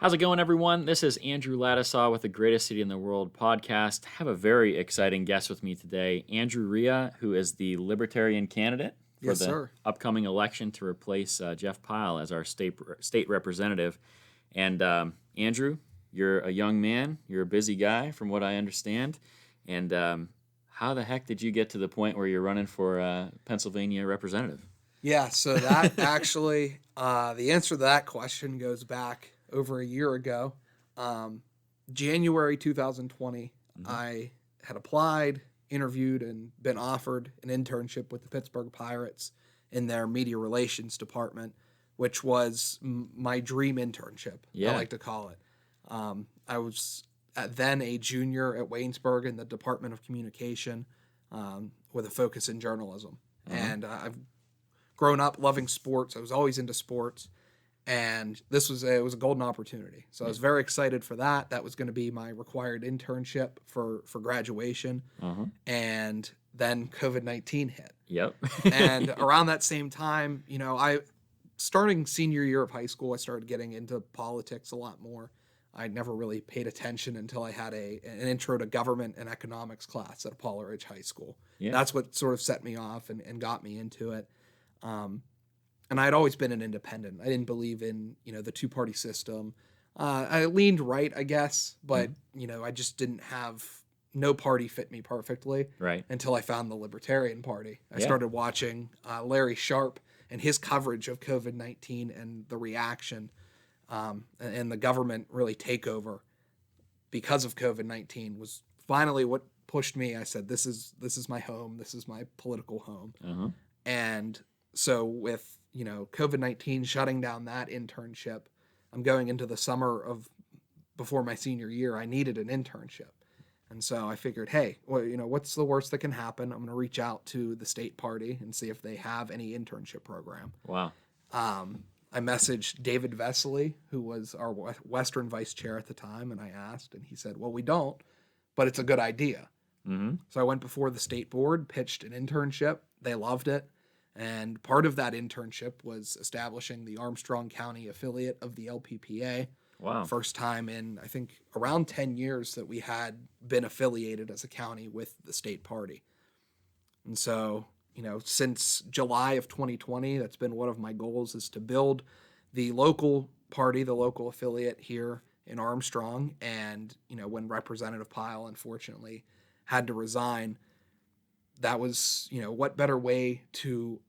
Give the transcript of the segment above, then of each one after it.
How's it going, everyone? This is Andrew Ladisaw with the Greatest City in the World podcast. I have a very exciting guest with me today, Andrew Hreha, who is the Libertarian candidate for the upcoming election to replace Jeff Pyle as our state representative. And Andrew, you're a young man. You're a busy guy, from what I understand. And how the heck did you get to the point where you're running for Pennsylvania representative? Yeah, so that actually, the answer to that question goes back over a year ago. January 2020, I had applied, interviewed, and been offered an internship with the Pittsburgh Pirates in their media relations department, which was my dream internship, I like to call it. I was then a junior at Waynesburg in the Department of Communication with a focus in journalism. And I've grown up loving sports. I was always into sports. And it was a golden opportunity. So I was very excited for that. That was going to be my required internship for graduation. And then COVID-19 hit. Yep. And around that same time, starting senior year of high school, I started getting into politics a lot more. I never really paid attention until I had an intro to government and economics class at Apollo Ridge High School. Yeah. That's what sort of set me off and got me into it. And I had always been an independent. I didn't believe in, the two-party system. I leaned right, I guess, but, I just didn't have, no party fit me perfectly until I found the Libertarian Party. I started watching Larry Sharp and his coverage of COVID-19 and the reaction and the government really takeover because of COVID-19 was finally what pushed me. I said, this is my home. This is my political home. And so with, COVID-19 shutting down that internship, I'm going into the summer before my senior year, I needed an internship. And so I figured, hey, well, what's the worst that can happen? I'm going to reach out to the state party and see if they have any internship program. Wow. I messaged David Vesely, who was our Western vice chair at the time, and I asked, and he said, well, we don't, but it's a good idea. So I went before the state board, pitched an internship. They loved it. And part of that internship was establishing the Armstrong County affiliate of the LPPA. Wow. First time in, I think, around 10 years that we had been affiliated as a county with the state party. And so, since July of 2020, that's been one of my goals, is to build the local party, the local affiliate here in Armstrong. And, when Representative Pyle, unfortunately, had to resign, that was, what better way to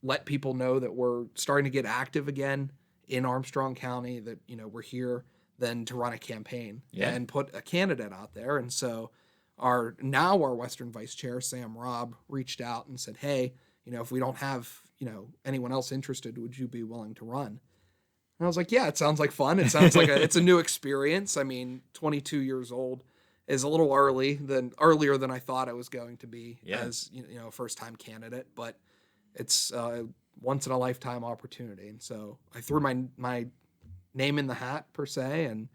let people know that we're starting to get active again in Armstrong County, that, we're here, than to run a campaign and put a candidate out there. And so our Western Vice Chair, Sam Robb, reached out and said, hey, if we don't have, anyone else interested, would you be willing to run? And I was like, yeah, it sounds like fun. It sounds like it's a new experience. I mean, 22 years old is a little earlier than I thought I was going to be as, a first-time candidate, but it's a once-in-a-lifetime opportunity. And so I threw my name in the hat, per se, and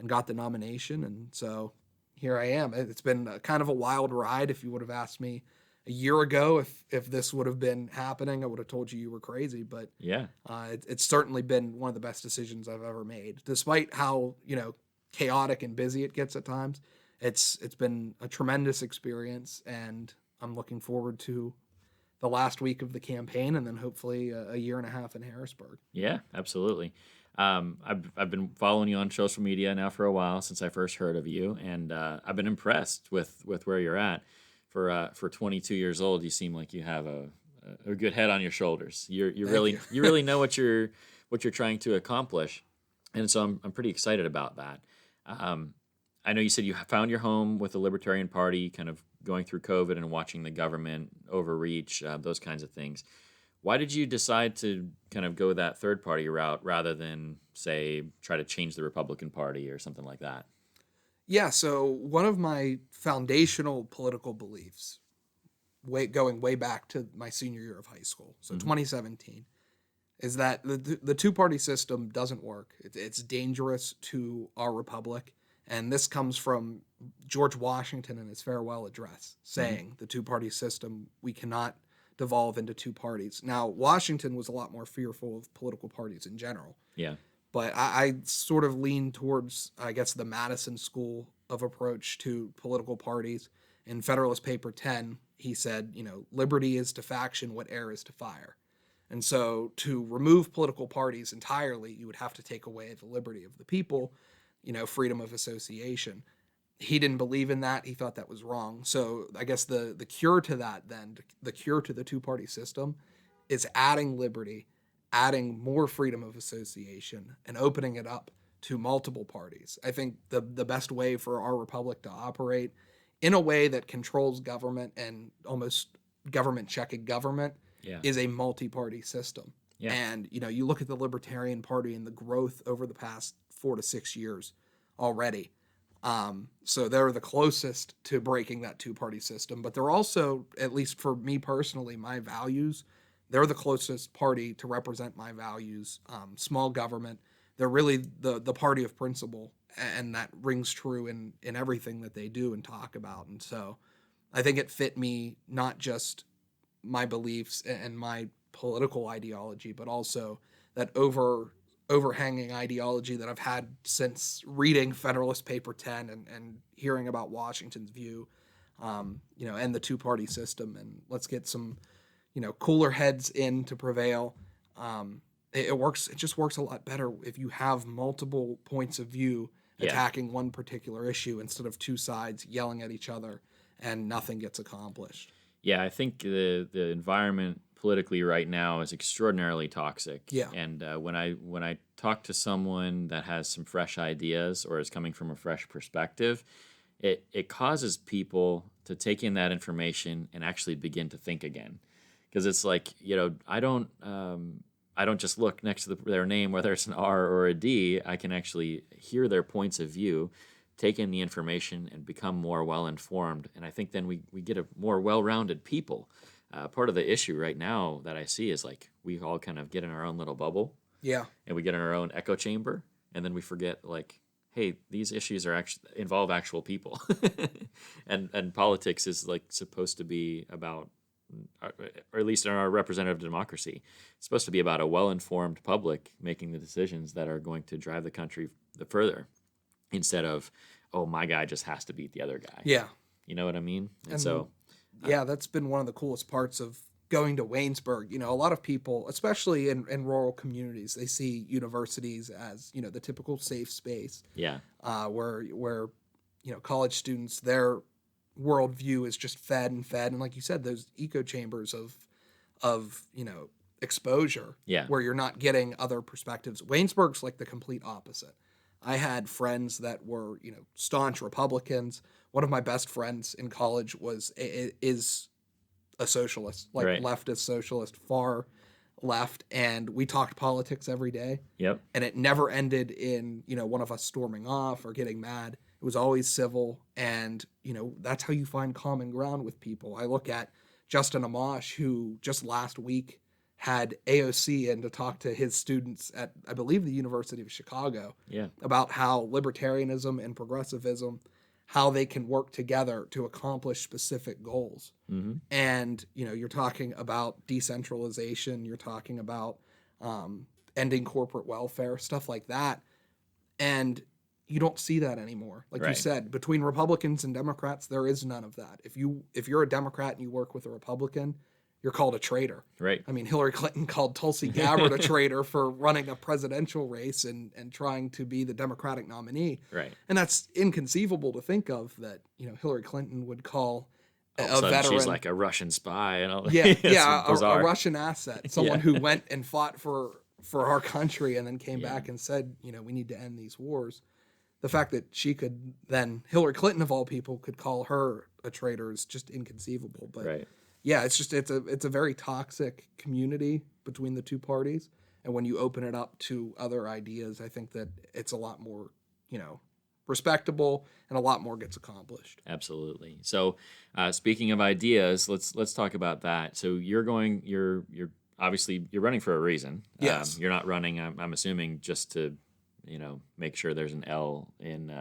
got the nomination. And so here I am. It's been kind of a wild ride. If you would have asked me a year ago if this would have been happening, I would have told you were crazy. But it's certainly been one of the best decisions I've ever made, despite how, chaotic and busy it gets at times. It's been a tremendous experience, and I'm looking forward to the last week of the campaign, and then hopefully a year and a half in Harrisburg. Yeah, absolutely. I've been following you on social media now for a while, since I first heard of you, and I've been impressed with where you're at. For 22 years old, you seem like you have a good head on your shoulders. You really know what you're trying to accomplish, and so I'm pretty excited about that. I know you said you found your home with the Libertarian Party, kind of going through COVID and watching the government overreach, those kinds of things. Why did you decide to kind of go that third party route rather than, say, try to change the Republican Party or something like that? Yeah, so one of my foundational political beliefs, going way back to my senior year of high school, so 2017, is that the two-party system doesn't work. It's dangerous to our republic. And this comes from George Washington in his farewell address, saying the two-party system, we cannot devolve into two parties. Now, Washington was a lot more fearful of political parties in general. Yeah. But I sort of lean towards, I guess, the Madison school of approach to political parties. In Federalist Paper 10, he said, liberty is to faction what air is to fire. And so to remove political parties entirely, you would have to take away the liberty of the people, freedom of association. He didn't believe in that. He thought that was wrong. So I guess the cure to that then, the cure to the two-party system is adding liberty, adding more freedom of association, and opening it up to multiple parties. I think the best way for our republic to operate in a way that controls government and almost government checking government is a multi-party system. Yeah. And, you look at the Libertarian Party and the growth over the past 4 to 6 years already. So they're the closest to breaking that two-party system, but they're also, at least for me personally, my values, they're the closest party to represent my values. Small government, they're really the party of principle, and that rings true in everything that they do and talk about. And so I think it fit me, not just my beliefs and my political ideology, but also that overhanging ideology that I've had since reading Federalist Paper 10 and hearing about Washington's view, and the two-party system. And let's get some, cooler heads in to prevail. It works. It just works a lot better if you have multiple points of view attacking one particular issue instead of two sides yelling at each other and nothing gets accomplished. Yeah, I think the environment politically right now is extraordinarily toxic. Yeah. And when I talk to someone that has some fresh ideas or is coming from a fresh perspective, it causes people to take in that information and actually begin to think again. Because it's like, I don't just look next to their name, whether it's an R or a D. I can actually hear their points of view, take in the information, and become more well-informed. And I think then we get a more well-rounded people. Part of the issue right now that I see is like we all kind of get in our own little bubble. Yeah. And we get in our own echo chamber, and then we forget like, hey, these issues are involve actual people. and politics is like supposed to be about, or at least in our representative democracy, it's supposed to be about a well-informed public making the decisions that are going to drive the country further, instead of, oh, my guy just has to beat the other guy. Yeah. You know what I mean? And so... Yeah, that's been one of the coolest parts of going to Waynesburg. A lot of people, especially in rural communities, they see universities as, the typical safe space. Yeah. Where college students, their worldview is just fed. And like you said, those echo chambers of exposure. Yeah. Where you're not getting other perspectives. Waynesburg's like the complete opposite. I had friends that were, staunch Republicans. One of my best friends in college is a socialist, like right. Leftist socialist, far left, and we talked politics every day. Yep. And it never ended in, one of us storming off or getting mad. It was always civil, and, that's how you find common ground with people. I look at Justin Amash, who just last week had AOC in to talk to his students at, I believe, the University of Chicago, about how libertarianism and progressivism, how they can work together to accomplish specific goals. Mm-hmm. And, you're talking about decentralization, you're talking about ending corporate welfare, stuff like that. And you don't see that anymore. Like right. You said, between Republicans and Democrats, there is none of that. If you're a Democrat and you work with a Republican, you're called a traitor. Right. I mean, Hillary Clinton called Tulsi Gabbard a traitor for running a presidential race and trying to be the Democratic nominee. Right. And that's inconceivable to think of that, Hillary Clinton would call a veteran. She's like a Russian spy and all that. Yeah, a Russian asset, someone who went and fought for our country and then came back and said, we need to end these wars. The fact that she could then, Hillary Clinton of all people, could call her a traitor is just inconceivable. But right. Yeah, it's a very toxic community between the two parties, and when you open it up to other ideas, I think that it's a lot more, respectable, and a lot more gets accomplished. Absolutely. So, speaking of ideas, let's talk about that. So you're obviously you're running for a reason. Yes. You're not running, I'm assuming, just to make sure there's an L in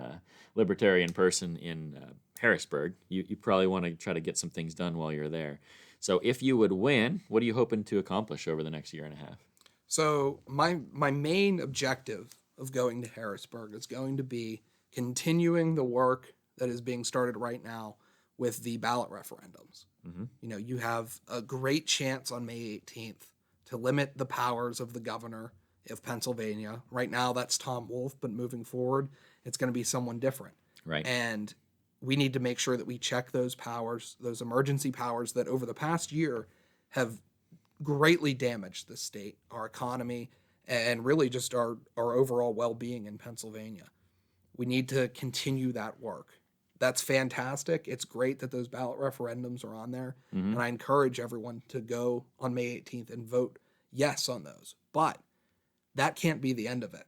libertarian person in Harrisburg. You probably want to try to get some things done while you're there. So if you would win, what are you hoping to accomplish over the next year and a half? So my main objective of going to Harrisburg is going to be continuing the work that is being started right now with the ballot referendums. You know, you have a great chance on May 18th to limit the powers of the governor of Pennsylvania. Right now, that's Tom Wolf, but moving forward, it's going to be someone different. Right. And we need to make sure that we check those powers, those emergency powers that over the past year have greatly damaged the state, our economy, and really just our overall well-being in Pennsylvania. We need to continue that work. That's fantastic. It's great that those ballot referendums are on there. And I encourage everyone to go on May 18th and vote yes on those. But that can't be the end of it.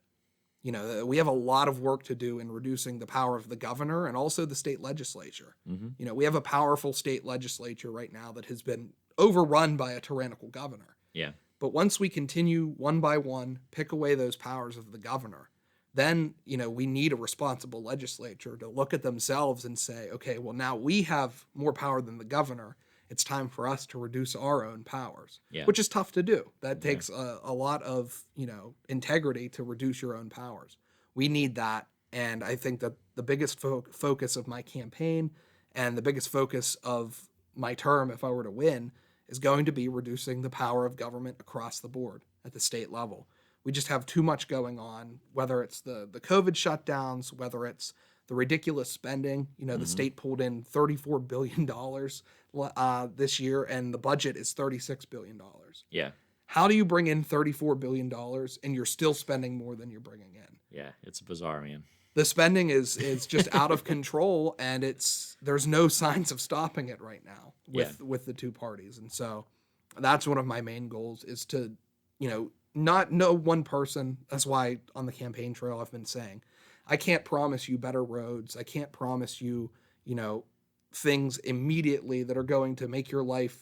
You know, we have a lot of work to do in reducing the power of the governor and also the state legislature. You know, we have a powerful state legislature right now that has been overrun by a tyrannical governor. Yeah. But once we continue one by one, pick away those powers of the governor, then, you know, we need a responsible legislature to look at themselves and say, okay, well, now we have more power than the governor. It's time for us to reduce our own powers, which is tough to do. That takes a lot of, you know, integrity to reduce your own powers. We need that. And I think that the biggest focus of my campaign and the biggest focus of my term, if I were to win, is going to be reducing the power of government across the board at the state level. We just have too much going on, whether it's the COVID shutdowns, whether it's the ridiculous spending. You know, the state pulled in $34 billion this year, and the budget is $36 billion. Yeah. How do you bring in $34 billion and you're still spending more than you're bringing in? Yeah, it's bizarre, man. The spending is just out of control, and there's no signs of stopping it right now with the two parties. And so that's one of my main goals is to, you know, not know one person. That's why on the campaign trail I've been saying, I can't promise you better roads. I can't promise you, you know, things immediately that are going to make your life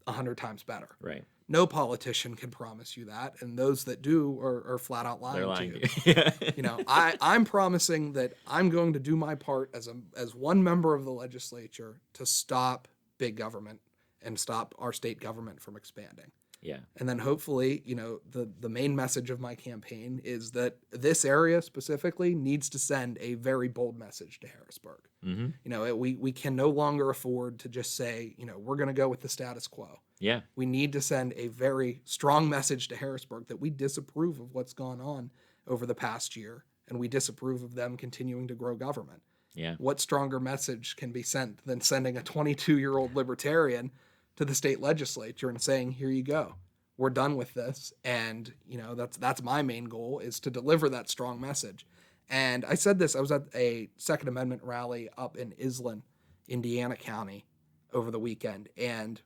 100 times better. Right. No politician can promise you that, and those that do are flat out lying. They're lying to you. Yeah. You know, I'm promising that I'm going to do my part as one member of the legislature to stop big government and stop our state government from expanding. Yeah. And then hopefully, you know, the main message of my campaign is that this area specifically needs to send a very bold message to Harrisburg. You know, we can no longer afford to just say, you know, we're going to go with the status quo. Yeah. We need to send a very strong message to Harrisburg that we disapprove of what's gone on over the past year, and we disapprove of them continuing to grow government. Yeah. What stronger message can be sent than sending a 22-year-old libertarian to the state legislature and saying, here you go, we're done with this. And, you know, that's my main goal, is to deliver that strong message. And I said this, I was at a Second Amendment rally up in Island, Indiana County over the weekend. And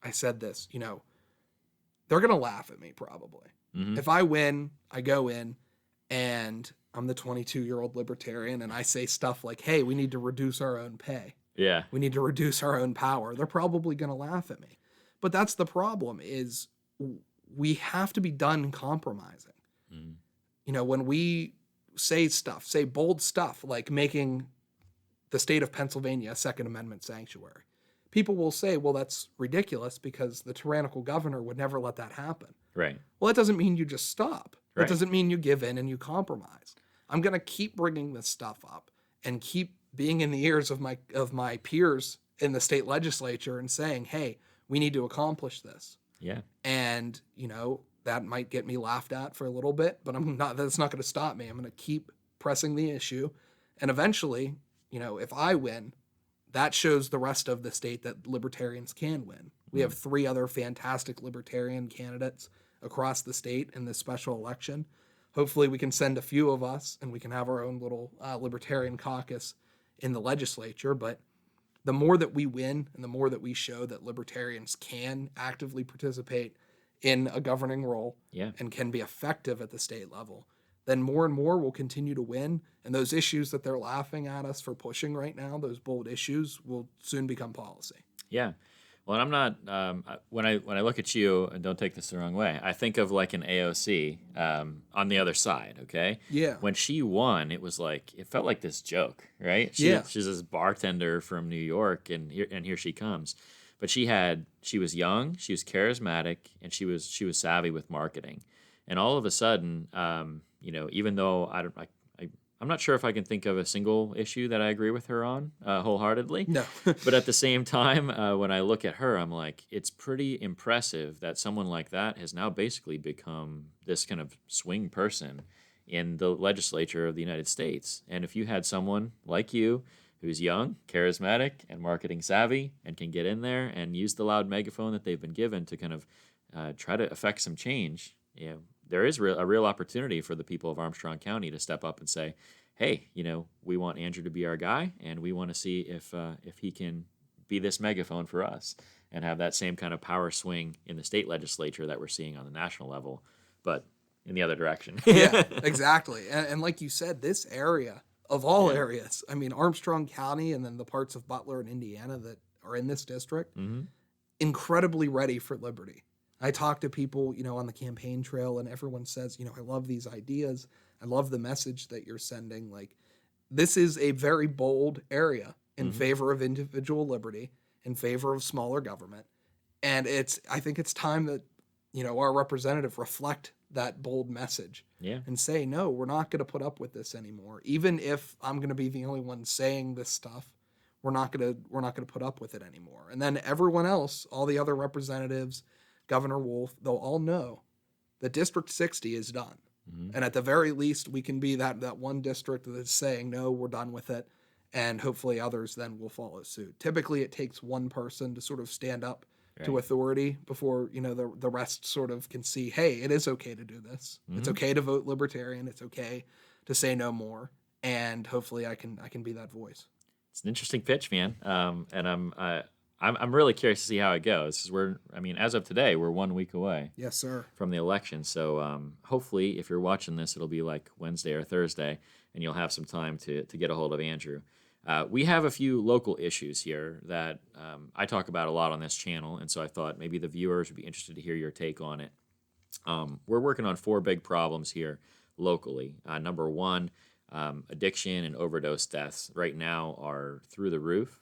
I said this, you know, they're going to laugh at me probably. If I win, I go in and I'm the 22-year-old libertarian and I say stuff like, hey, we need to reduce our own pay. Yeah. We need to reduce our own power. They're probably going to laugh at me. But that's the problem, is we have to be done compromising. You know, when we say bold stuff like making the state of Pennsylvania a Second Amendment sanctuary, people will say, well, that's ridiculous because the tyrannical governor would never let that happen. Right. Well, that doesn't mean you just stop. That Right. doesn't mean you give in and you compromise. I'm going to keep bringing this stuff up and keep being in the ears of my peers in the state legislature and saying, hey, we need to accomplish this. Yeah. And, you know, that might get me laughed at for a little bit, but that's not going to stop me. I'm going to keep pressing the issue. And eventually, you know, if I win, that shows the rest of the state that libertarians can win. We have 3 other fantastic libertarian candidates across the state in this special election. Hopefully we can send a few of us and we can have our own little libertarian caucus in the legislature. But the more that we win and the more that we show that libertarians can actively participate in a governing role and can be effective at the state level, then more and more will continue to win. And those issues that they're laughing at us for pushing right now, those bold issues, will soon become policy. Yeah. Well, and I'm not, when I look at you, and don't take this the wrong way, I think of like an AOC on the other side, okay? Yeah. When she won, it was like, it felt like this joke, right? She's this bartender from New York, and here she comes. But she was young, she was charismatic, and she was savvy with marketing. And all of a sudden, even though I'm not sure if I can think of a single issue that I agree with her on wholeheartedly. No. But at the same time, when I look at her, I'm like, it's pretty impressive that someone like that has now basically become this kind of swing person in the legislature of the United States. And if you had someone like you who's young, charismatic, and marketing savvy and can get in there and use the loud megaphone that they've been given to kind of try to affect some change, there is a real opportunity for the people of Armstrong County to step up and say, hey, we want Andrew to be our guy, and we want to see if he can be this megaphone for us and have that same kind of power swing in the state legislature that we're seeing on the national level, but in the other direction. Yeah, exactly. And like you said, this area, of all areas, I mean, Armstrong County and then the parts of Butler and Indiana that are in this district, incredibly ready for liberty. I talk to people, on the campaign trail, and everyone says, I love these ideas. I love the message that you're sending. Like, this is a very bold area in favor of individual liberty, in favor of smaller government. And I think it's time that, our representative reflect that bold message and say, no, we're not going to put up with this anymore. Even if I'm going to be the only one saying this stuff, we're not going to put up with it anymore. And then everyone else, all the other representatives, Governor Wolf, they'll all know that District 60 is done. And at the very least, we can be that one district that's saying, no, we're done with it. And hopefully others then will follow suit. Typically, it takes one person to sort of stand up to authority before, the rest sort of can see, hey, it is okay to do this. It's okay to vote Libertarian. It's okay to say no more. And hopefully I can be that voice. It's an interesting pitch, man. And I'm really curious to see how it goes. As of today, we're 1 week away. Yes, sir. From the election. So hopefully, if you're watching this, it'll be like Wednesday or Thursday, and you'll have some time to get a hold of Andrew. We have a few local issues here that I talk about a lot on this channel, and so I thought maybe the viewers would be interested to hear your take on it. We're working on 4 big problems here locally. Number 1, addiction and overdose deaths right now are through the roof.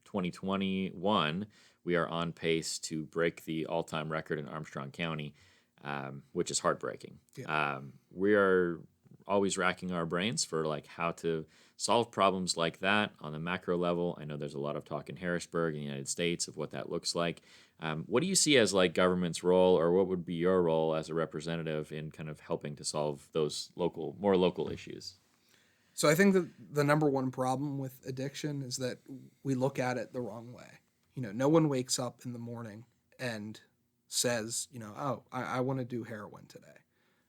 2021, we are on pace to break the all-time record in Armstrong County, which is heartbreaking. Yeah. We are always racking our brains for how to solve problems like that on the macro level. I know there's a lot of talk in Harrisburg in the United States of what that looks like. What do you see as government's role, or what would be your role as a representative in kind of helping to solve those more local issues? So I think that the number one problem with addiction is that we look at it the wrong way. No one wakes up in the morning and says, oh, I want to do heroin today.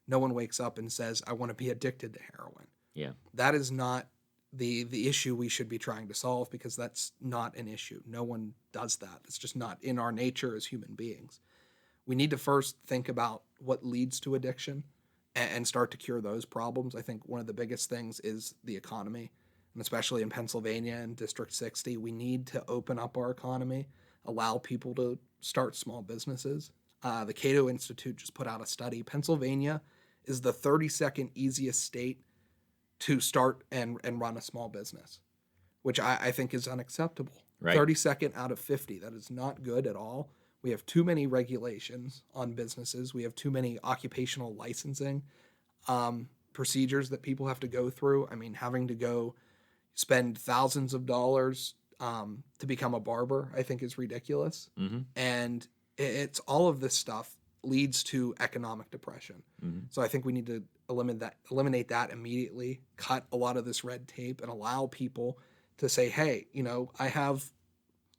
No one wakes up and says, I want to be addicted to heroin. Yeah. That is not the issue we should be trying to solve, because that's not an issue. No one does that. It's just not in our nature as human beings. We need to first think about what leads to addiction and start to cure those problems. I think one of the biggest things is the economy, and especially in Pennsylvania and District 60, we need to open up our economy, allow people to start small businesses. The Cato Institute just put out a study. Pennsylvania is the 32nd easiest state to start and run a small business, which I think is unacceptable. Right. 32nd out of 50. That is not good at all. We have too many regulations on businesses. We have too many occupational licensing procedures that people have to go through. I mean, having to go spend thousands of dollars to become a barber, I think is ridiculous. And it's all of this stuff leads to economic depression. So I think we need to eliminate that immediately, cut a lot of this red tape, and allow people to say, hey, I have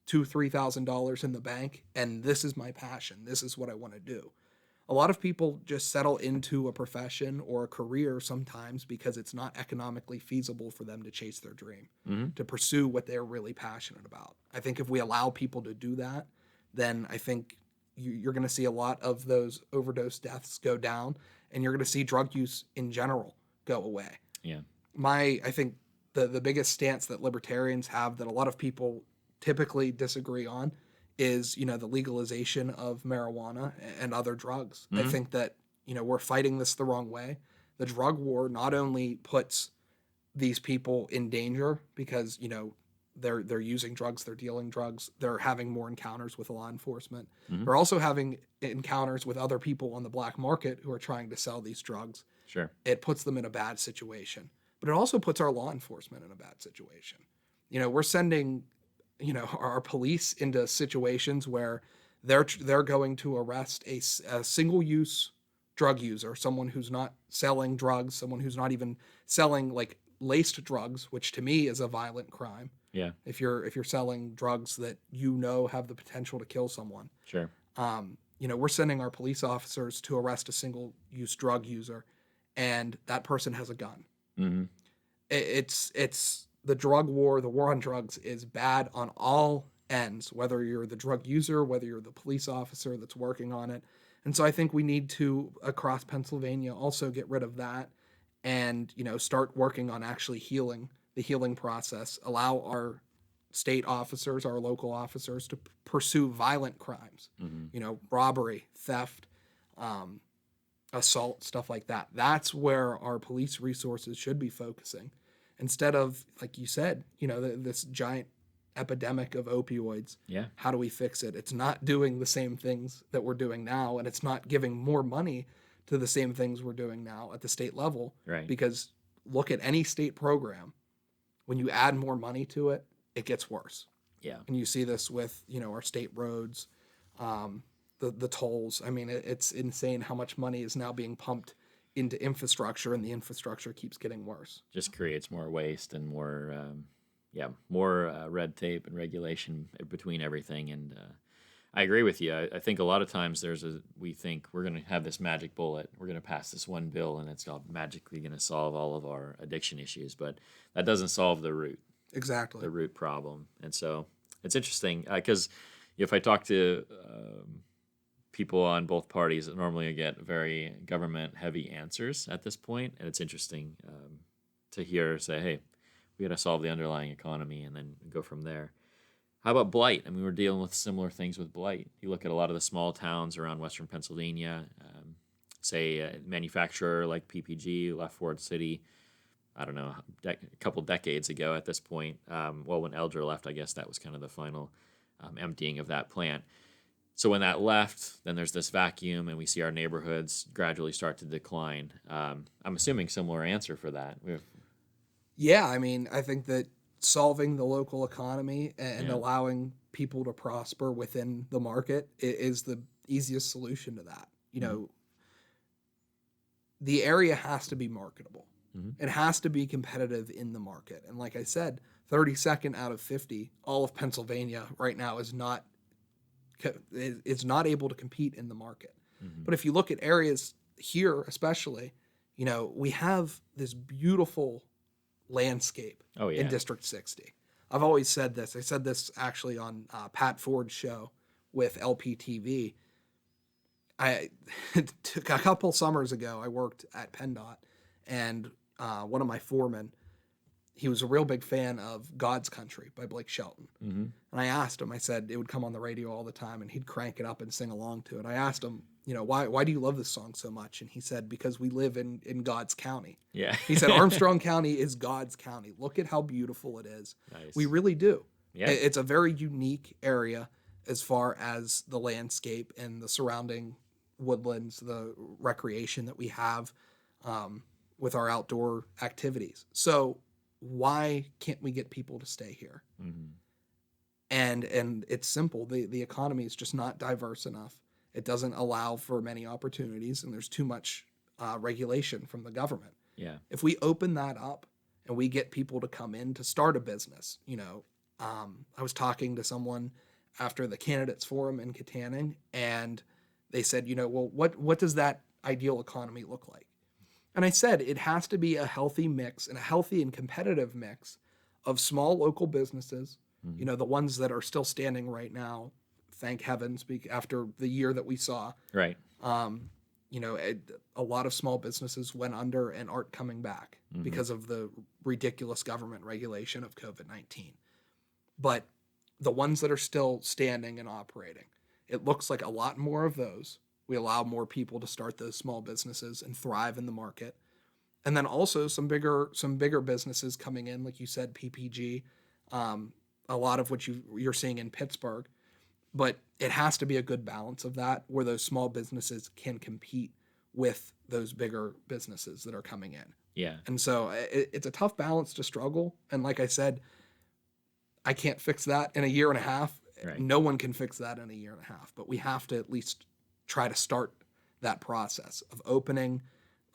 $2,000-$3,000 in the bank, and this is my passion. This is what I want to do. A lot of people just settle into a profession or a career sometimes because it's not economically feasible for them to chase their dream, to pursue what they're really passionate about. I think if we allow people to do that, then I think you're going to see a lot of those overdose deaths go down, and you're going to see drug use in general go away. Yeah. I think the biggest stance that libertarians have that a lot of people typically disagree on is, the legalization of marijuana and other drugs. I think that, we're fighting this the wrong way. The drug war not only puts these people in danger because, they're using drugs, they're dealing drugs, they're having more encounters with law enforcement. Mhm. They're also having encounters with other people on the black market who are trying to sell these drugs. Sure. It puts them in a bad situation, but it also puts our law enforcement in a bad situation. We're sending, our police into situations where they're going to arrest a single-use drug user, someone who's not selling drugs, someone who's not even selling like laced drugs, which to me is a violent crime. Yeah. If you're selling drugs that have the potential to kill someone. Sure. We're sending our police officers to arrest a single-use drug user, and that person has a gun. Mm-hmm. It's the drug war, the war on drugs is bad on all ends, whether you're the drug user, whether you're the police officer that's working on it. And so I think we need to, across Pennsylvania, also get rid of that and, start working on actually the healing process, allow our state officers, our local officers to pursue violent crimes, robbery, theft, assault, stuff like that. That's where our police resources should be focusing instead of, like you said, this giant epidemic of opioids. Yeah. How do we fix it? It's not doing the same things that we're doing now, and it's not giving more money to the same things we're doing now at the state level. Right. Because look at any state program, when you add more money to it, it gets worse. Yeah. And you see this with, our state roads, the tolls. I mean, it's insane how much money is now being pumped into infrastructure, and the infrastructure keeps getting worse. Just creates more waste and more, more red tape and regulation between everything. And I agree with you. I think a lot of times we think we're going to have this magic bullet. We're going to pass this one bill, and it's all magically going to solve all of our addiction issues. But that doesn't solve the root. Exactly. The root problem. And so it's interesting because if I talk to people on both parties, normally I get very government-heavy answers at this point, and it's interesting to hear say, hey, we got to solve the underlying economy and then go from there. How about blight? I mean, we're dealing with similar things with blight. You look at a lot of the small towns around Western Pennsylvania, say a manufacturer like PPG left Ford City, I don't know, a couple decades ago at this point. When Eldra left, I guess that was kind of the final emptying of that plant. So when that left, then there's this vacuum, and we see our neighborhoods gradually start to decline. I'm assuming similar answer for that. Yeah, I mean, I think that solving the local economy and allowing people to prosper within the market is the easiest solution to that. The area has to be marketable. Mm-hmm. It has to be competitive in the market. And like I said, 32nd out of 50, all of Pennsylvania right now is not able to compete in the market. Mm-hmm. But if you look at areas here, especially, we have this beautiful landscape in District 60. I've always said this. I said this actually on Pat Ford's show with LPTV. A couple summers ago, I worked at PennDOT, and one of my foremen, he was a real big fan of God's Country by Blake Shelton. Mm-hmm. And I asked him, I said it would come on the radio all the time, and he'd crank it up and sing along to it. I asked him, why do you love this song so much? And he said, because we live in God's county. Yeah. He said, Armstrong County is God's county. Look at how beautiful it is. Nice. We really do. Yeah. It's a very unique area as far as the landscape and the surrounding woodlands, the recreation that we have with our outdoor activities. So why can't we get people to stay here? Mm-hmm. And it's simple. The economy is just not diverse enough. It doesn't allow for many opportunities, and there's too much regulation from the government. Yeah. If we open that up and we get people to come in to start a business, I was talking to someone after the candidates forum in Kittanning, and they said, what does that ideal economy look like? And I said, it has to be a healthy mix and a healthy and competitive mix of small local businesses, mm-hmm. The ones that are still standing right now, thank heavens, after the year that we saw. Right. A lot of small businesses went under and aren't coming back mm-hmm. because of the ridiculous government regulation of COVID-19. But the ones that are still standing and operating, it looks like a lot more of those. We allow more people to start those small businesses and thrive in the market. And then also some bigger businesses coming in, like you said, PPG, a lot of what you're seeing in Pittsburgh, but it has to be a good balance of that where those small businesses can compete with those bigger businesses that are coming in. Yeah. And so it's a tough balance to struggle. And like I said, I can't fix that in a year and a half. Right. No one can fix that in a year and a half, but we have to at least try to start that process of opening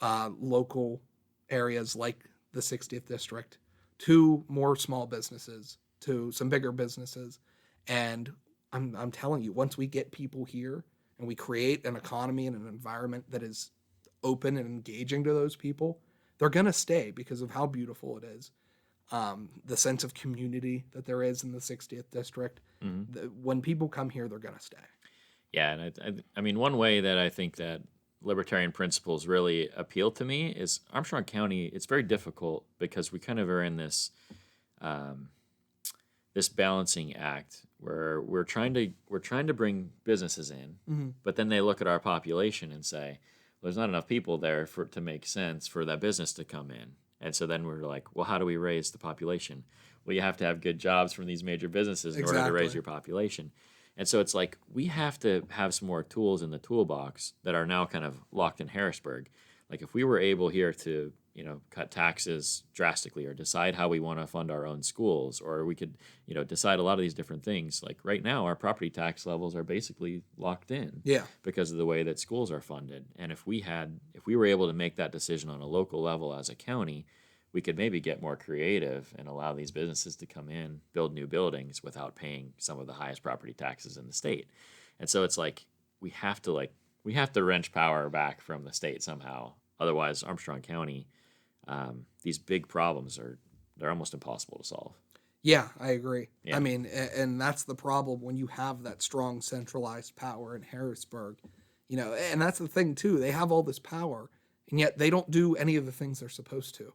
local areas like the 60th district to more small businesses, to some bigger businesses. And I'm telling you, once we get people here and we create an economy and an environment that is open and engaging to those people, they're going to stay because of how beautiful it is. The sense of community that there is in the 60th district. When people come here, they're going to stay. Yeah, and I mean, one way that I think that libertarian principles really appeal to me is Armstrong County. It's very difficult because we kind of are in this this balancing act where we're trying to bring businesses in, but then they look at our population and say, well, there's not enough people there to make sense for that business to come in. And so then we're like, well, how do we raise the population? Well, you have to have good jobs from these major businesses in order to raise your population. And so it's like we have to have some more tools in the toolbox that are now kind of locked in Harrisburg. Like if we were able here to, cut taxes drastically or decide how we want to fund our own schools, or we could, decide a lot of these different things. Like right now, our property tax levels are basically locked in because of the way that schools are funded. And if we were able to make that decision on a local level as a county, we could maybe get more creative and allow these businesses to come in, build new buildings without paying some of the highest property taxes in the state. And so it's like we have to wrench power back from the state somehow. Otherwise, Armstrong County, these big problems they're almost impossible to solve. Yeah, I agree. Yeah. I mean, and that's the problem when you have that strong centralized power in Harrisburg, and that's the thing too. They have all this power, and yet they don't do any of the things they're supposed to.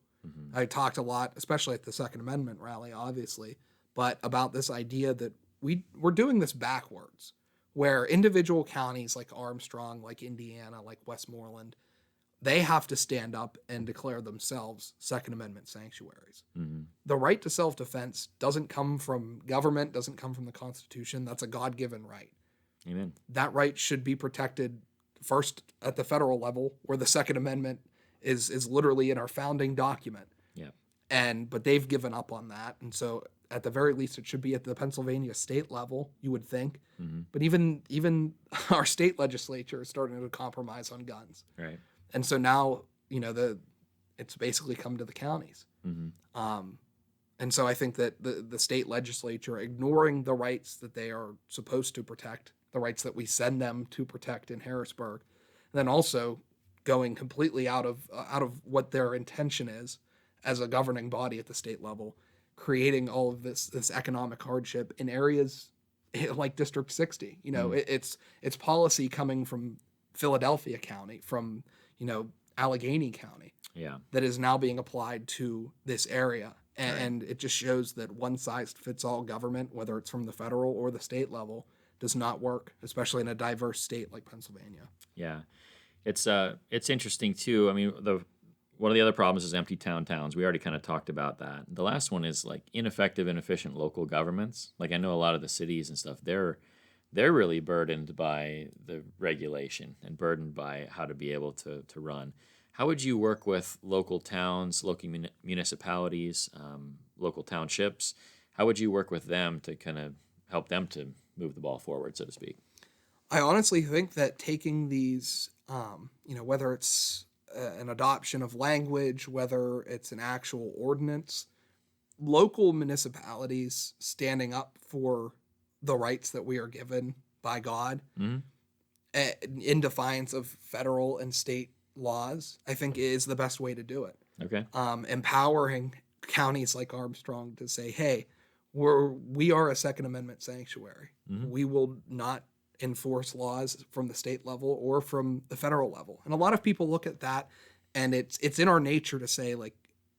I talked a lot, especially at the Second Amendment rally, obviously, but about this idea that we're doing this backwards, where individual counties like Armstrong, like Indiana, like Westmoreland, they have to stand up and declare themselves Second Amendment sanctuaries. The right to self-defense doesn't come from government, doesn't come from the Constitution. That's a God-given right. Amen. That right should be protected first at the federal level, where the Second Amendment is literally in our founding document. Yeah. But they've given up on that. And so at the very least, it should be at the Pennsylvania state level, you would think. But even our state legislature is starting to compromise on guns. Right. And so now, it's basically come to the counties. And so I think that the state legislature ignoring the rights that they are supposed to protect, the rights that we send them to protect in Harrisburg, and then also going completely out of what their intention is as a governing body at the state level, creating all of this economic hardship in areas like District 60. It's policy coming from Philadelphia County, from Allegheny County, that is now being applied to this area. And it just shows that one-size-fits-all government, whether it's from the federal or the state level, does not work, especially in a diverse state like Pennsylvania. Yeah. It's interesting, too. I mean, one of the other problems is empty towns. We already kind of talked about that. The last one is like ineffective, inefficient local governments. Like I know a lot of the cities and stuff, they're really burdened by the regulation and burdened by how to be able to run. How would you work with local towns, local municipalities, local townships? How would you work with them to kind of help them to move the ball forward, so to speak? I honestly think that taking these, whether it's an adoption of language, whether it's an actual ordinance, local municipalities standing up for the rights that we are given by God in defiance of federal and state laws, I think is the best way to do it. Okay. Empowering counties like Armstrong to say, hey, we are a Second Amendment sanctuary. We will not enforce laws from the state level or from the federal level. And a lot of people look at that and it's in our nature to say like,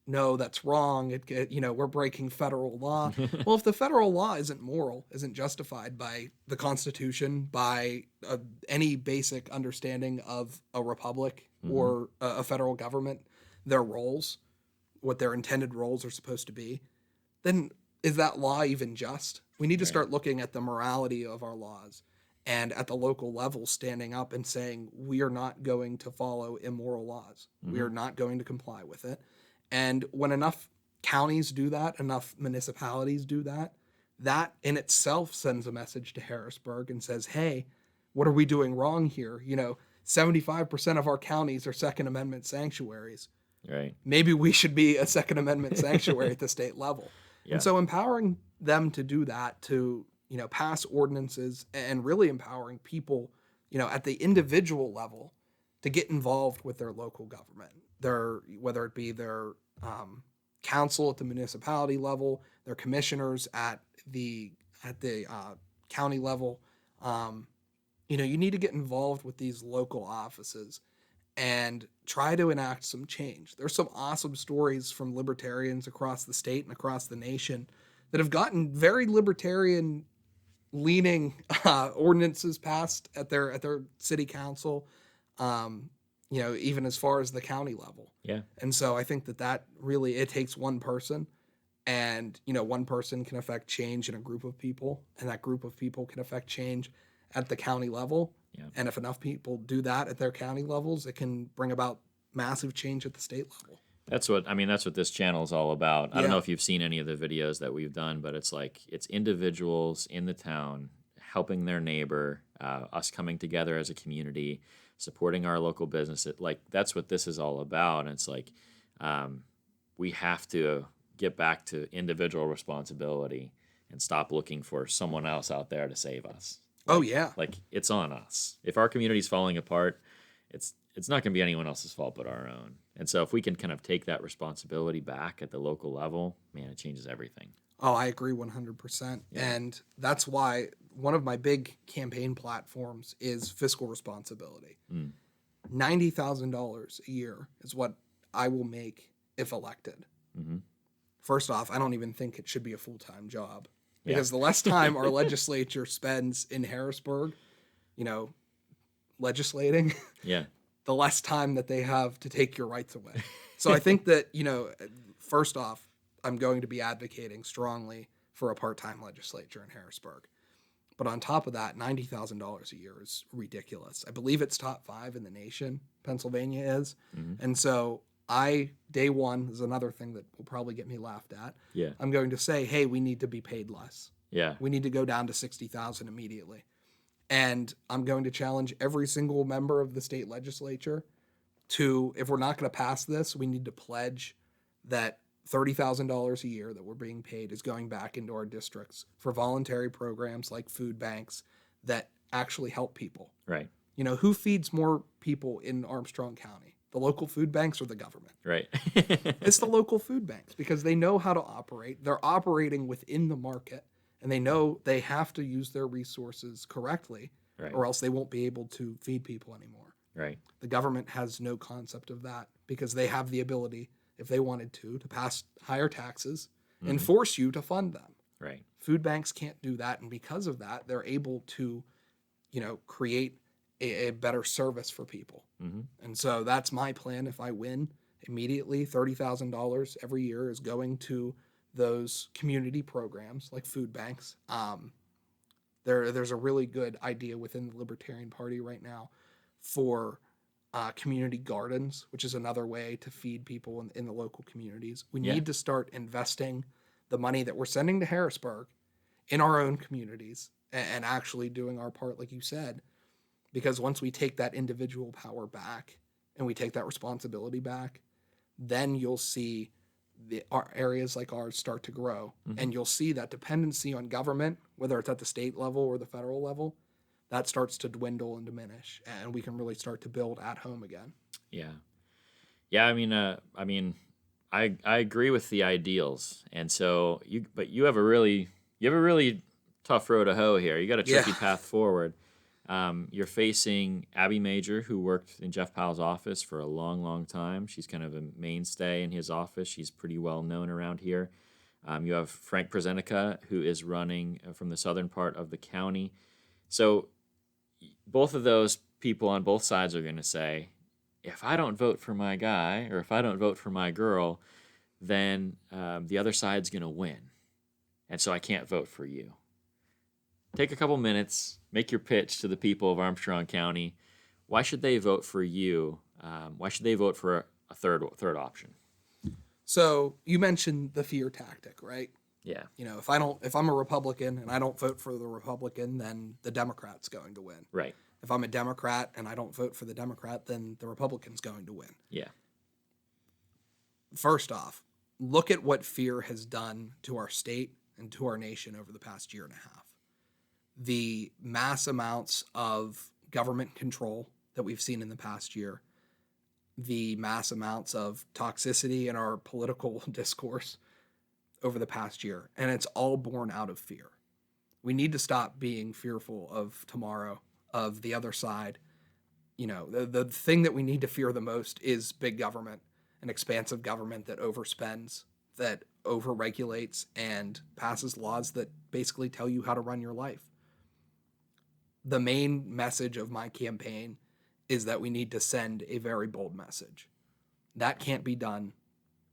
no, that's wrong. We're breaking federal law. Well, if the federal law isn't moral, isn't justified by the Constitution, by any basic understanding of a republic or a federal government, their roles, what their intended roles are supposed to be, then is that law even just? We need to Right. start looking at the morality of our laws and at the local level standing up and saying, we are not going to follow immoral laws. We are not going to comply with it. And when enough counties do that, enough municipalities do that, that in itself sends a message to Harrisburg and says, hey, what are we doing wrong here? 75% of our counties are Second Amendment sanctuaries. Right. Maybe we should be a Second Amendment sanctuary at the state level. Yeah. And so empowering them to do that, to, pass ordinances, and really empowering people, at the individual level to get involved with their local government, whether it be their council at the municipality level, their commissioners at the county level. You need to get involved with these local offices and try to enact some change. There's some awesome stories from libertarians across the state and across the nation that have gotten very libertarian leaning ordinances passed at their city council, even as far as the county level. Yeah. And so I think that really, it takes one person, and one person can affect change in a group of people, and that group of people can affect change at the county level. Yeah. And if enough people do that at their county levels, it can bring about massive change at the state level. That's what this channel is all about. I don't Yeah. know if you've seen any of the videos that we've done, but it's individuals in the town helping their neighbor, us coming together as a community, supporting our local business. That's what this is all about. And it's we have to get back to individual responsibility and stop looking for someone else out there to save us. It's on us. If our community's falling apart, it's not going to be anyone else's fault but our own. And so if we can kind of take that responsibility back at the local level, man, it changes everything. Oh, I agree 100%. Yeah. And that's why one of my big campaign platforms is fiscal responsibility. $90,000 a year is what I will make if elected. Mm-hmm. First off, I don't even think it should be a full-time job. Because the less time our legislature spends in Harrisburg, legislating, the less time that they have to take your rights away. So I think that, first off, I'm going to be advocating strongly for a part-time legislature in Harrisburg. But on top of that, $90,000 a year is ridiculous. I believe it's top 5 in the nation, Pennsylvania is. Mm-hmm. And so day one is another thing that will probably get me laughed at. Yeah. I'm going to say, hey, we need to be paid less. Yeah. We need to go down to $60,000 immediately. And I'm going to challenge every single member of the state legislature to, if we're not going to pass this, we need to pledge that $30,000 a year that we're being paid is going back into our districts for voluntary programs like food banks that actually help people. Right. Who feeds more people in Armstrong County? The local food banks or the government? Right. It's the local food banks because they know how to operate. They're operating within the market, and they know they have to use their resources correctly, right, or else they won't be able to feed people anymore. Right. The government has no concept of that because they have the ability, if they wanted to pass higher taxes and force you to fund them. Right. Food banks can't do that, and because of that, they're able to, create a better service for people. Mm-hmm. And so that's my plan. If I win immediately, $30,000 every year is going to those community programs like food banks. There's a really good idea within the Libertarian Party right now for community gardens, which is another way to feed people in the local communities. We need to start investing the money that we're sending to Harrisburg in our own communities and actually doing our part, like you said. Because once we take that individual power back and we take that responsibility back, then you'll see our areas like ours start to grow. Mm-hmm. And you'll see that dependency on government, whether it's at the state level or the federal level, that starts to dwindle and diminish. And we can really start to build at home again. Yeah. Yeah, I agree with the ideals. And so you have a really tough road to hoe here. You got a tricky path forward. You're facing Abby Major, who worked in Jeff Powell's office for a long, long time. She's kind of a mainstay in his office. She's pretty well known around here. You have Frank Prezenica, who is running from the southern part of the county. So both of those people on both sides are going to say, if I don't vote for my guy or if I don't vote for my girl, then the other side's going to win. and so I can't vote for you. Take a couple minutes, make your pitch to the people of Armstrong County. Why should they vote for you? Why should they vote for a third option? So you mentioned the fear tactic, right? Yeah. If I'm a Republican and I don't vote for the Republican, then the Democrat's going to win. Right. If I'm a Democrat and I don't vote for the Democrat, then the Republican's going to win. Yeah. First off, look at what fear has done to our state and to our nation over the past year and a half. The mass amounts of government control that we've seen in the past year, the mass amounts of toxicity in our political discourse over the past year, and it's all born out of fear. We need to stop being fearful of tomorrow, of the other side. The thing that we need to fear the most is big government, an expansive government that overspends, that overregulates, and passes laws that basically tell you how to run your life. The main message of my campaign is that we need to send a very bold message. That can't be done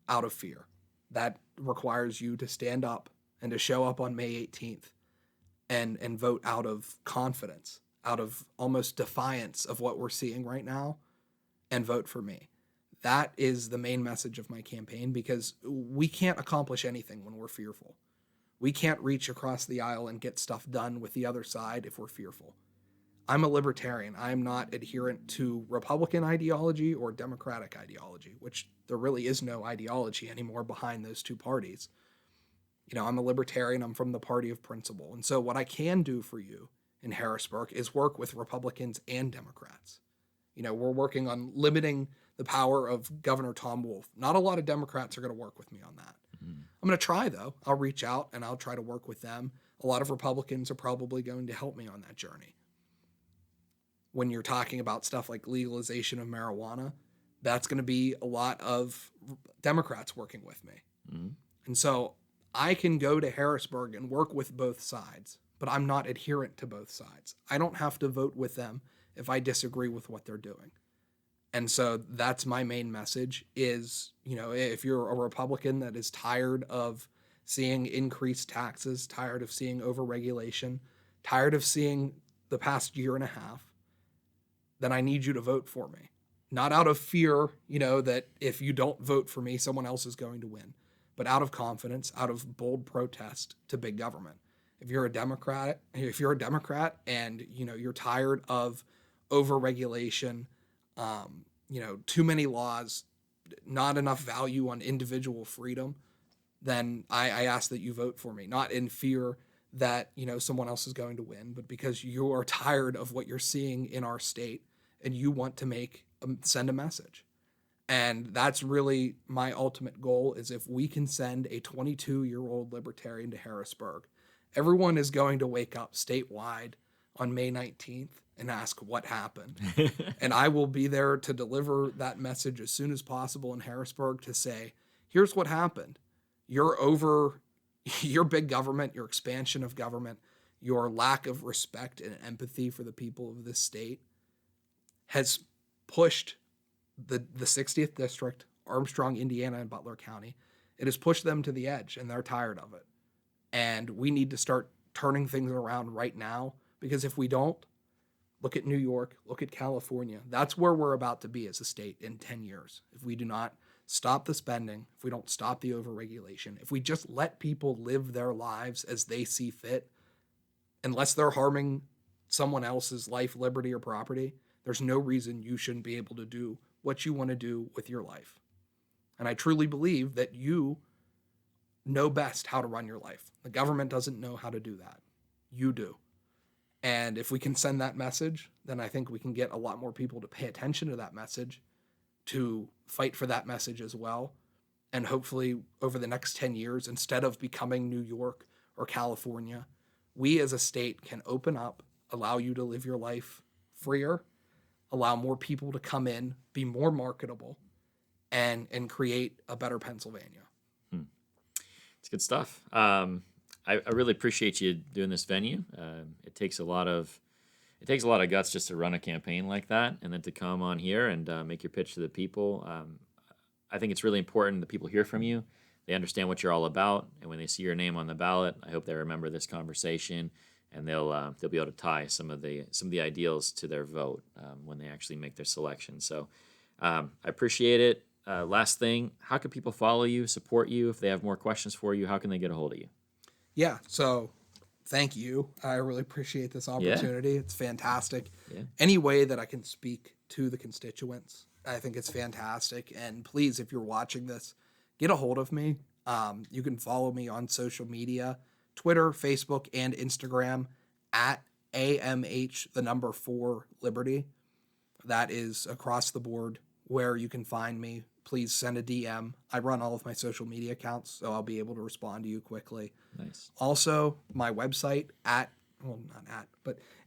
out of fear. That requires you to stand up and to show up on May 18th and vote out of confidence, out of almost defiance of what we're seeing right now, and vote for me. That is the main message of my campaign, because we can't accomplish anything when we're fearful. We can't reach across the aisle and get stuff done with the other side if we're fearful. I'm a libertarian. I'm not adherent to Republican ideology or Democratic ideology, which there really is no ideology anymore behind those two parties. I'm a libertarian. I'm from the party of principle. And so what I can do for you in Harrisburg is work with Republicans and Democrats. We're working on limiting the power of Governor Tom Wolf. Not a lot of Democrats are going to work with me on that. I'm going to try, though. I'll reach out and I'll try to work with them. A lot of Republicans are probably going to help me on that journey. When you're talking about stuff like legalization of marijuana, that's going to be a lot of Democrats working with me. Mm-hmm. And so I can go to Harrisburg and work with both sides, but I'm not adherent to both sides. I don't have to vote with them if I disagree with what they're doing. And so that's my main message is, if you're a Republican that is tired of seeing increased taxes, tired of seeing overregulation, tired of seeing the past year and a half, then I need you to vote for me. Not out of fear, that if you don't vote for me, someone else is going to win, but out of confidence, out of bold protest to big government. If you're a Democrat and, you're tired of overregulation, too many laws, not enough value on individual freedom, then I ask that you vote for me, not in fear that, someone else is going to win, but because you are tired of what you're seeing in our state and you want to send a message. And that's really my ultimate goal, is if we can send a 22-year-old libertarian to Harrisburg, everyone is going to wake up statewide on May 19th and ask what happened. And I will be there to deliver that message as soon as possible in Harrisburg to say, here's what happened. Your big government, your expansion of government, your lack of respect and empathy for the people of this state has pushed the 60th district, Armstrong, Indiana, and Butler County. It has pushed them to the edge, and they're tired of it. And we need to start turning things around right now, because if we don't, look at New York, look at California. That's where we're about to be as a state in 10 years. If we do not stop the spending, if we don't stop the overregulation, if we just let people live their lives as they see fit, unless they're harming someone else's life, liberty, or property, there's no reason you shouldn't be able to do what you want to do with your life. And I truly believe that you know best how to run your life. The government doesn't know how to do that. You do. And if we can send that message, then I think we can get a lot more people to pay attention to that message, to fight for that message as well. And hopefully over the next 10 years, instead of becoming New York or California, we as a state can open up, allow you to live your life freer, allow more people to come in, be more marketable, and create a better Pennsylvania. It's good stuff. I really appreciate you doing this venue. It takes a lot of guts just to run a campaign like that, and then to come on here and make your pitch to the people. I think it's really important that people hear from you, they understand what you're all about, and when they see your name on the ballot, I hope they remember this conversation, and they'll be able to tie some of the ideals to their vote when they actually make their selection. So I appreciate it. Last thing, how can people follow you, support you? If they have more questions for you, how can they get a hold of you? Yeah, so thank you. I really appreciate this opportunity. It's fantastic. Yeah. Any way that I can speak to the constituents, I think it's fantastic. And please, if you're watching this, get a hold of me. You can follow me on social media, Twitter, Facebook, and Instagram at AMH4Liberty. That is across the board where you can find me. Please send a DM. I run all of my social media accounts, so I'll be able to respond to you quickly. Nice. Also, my website but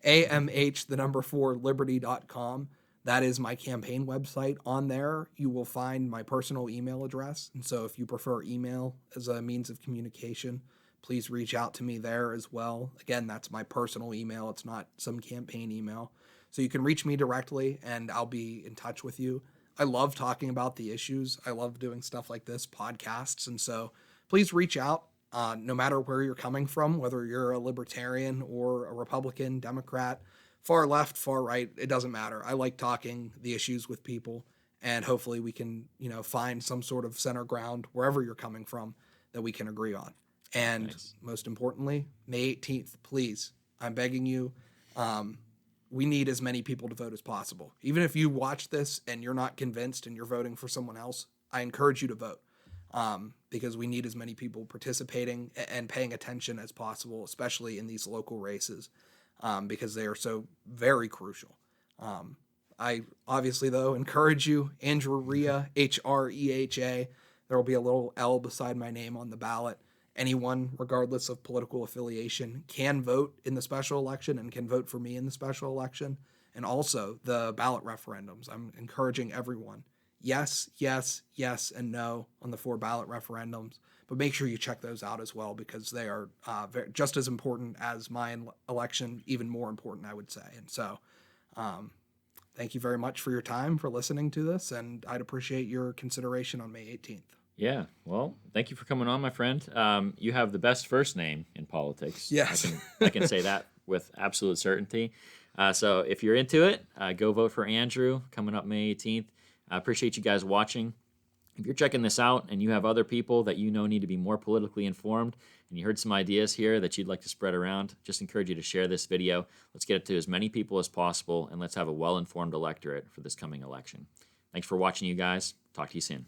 AMH4Liberty.com. That is my campaign website. On there, you will find my personal email address. And so if you prefer email as a means of communication, please reach out to me there as well. Again, that's my personal email. It's not some campaign email. So you can reach me directly and I'll be in touch with you. I love talking about the issues. I love doing stuff like this, podcasts. And so please reach out no matter where you're coming from, whether you're a libertarian or a Republican, Democrat, far left, far right, it doesn't matter. I like talking the issues with people, and hopefully we can, find some sort of center ground wherever you're coming from that we can agree on. And Nice. Most importantly, May 18th, please, I'm begging you, we need as many people to vote as possible. Even if you watch this and you're not convinced and you're voting for someone else, I encourage you to vote because we need as many people participating and paying attention as possible, especially in these local races because they are so very crucial. I obviously, though, encourage you, Andrew Hreha, Hreha. There will be a little L beside my name on the ballot. Anyone, regardless of political affiliation, can vote in the special election and can vote for me in the special election. And also the ballot referendums. I'm encouraging everyone. Yes, yes, yes, and no on the 4 ballot referendums. But make sure you check those out as well because they are just as important as my election, even more important, I would say. And so thank you very much for your time, for listening to this, and I'd appreciate your consideration on May 18th. Yeah, well, thank you for coming on, my friend. You have the best first name in politics. Yes. I can say that with absolute certainty. So if you're into it, go vote for Andrew coming up May 18th. I appreciate you guys watching. If you're checking this out and you have other people that you know need to be more politically informed and you heard some ideas here that you'd like to spread around, just encourage you to share this video. Let's get it to as many people as possible, and let's have a well-informed electorate for this coming election. Thanks for watching, you guys. Talk to you soon.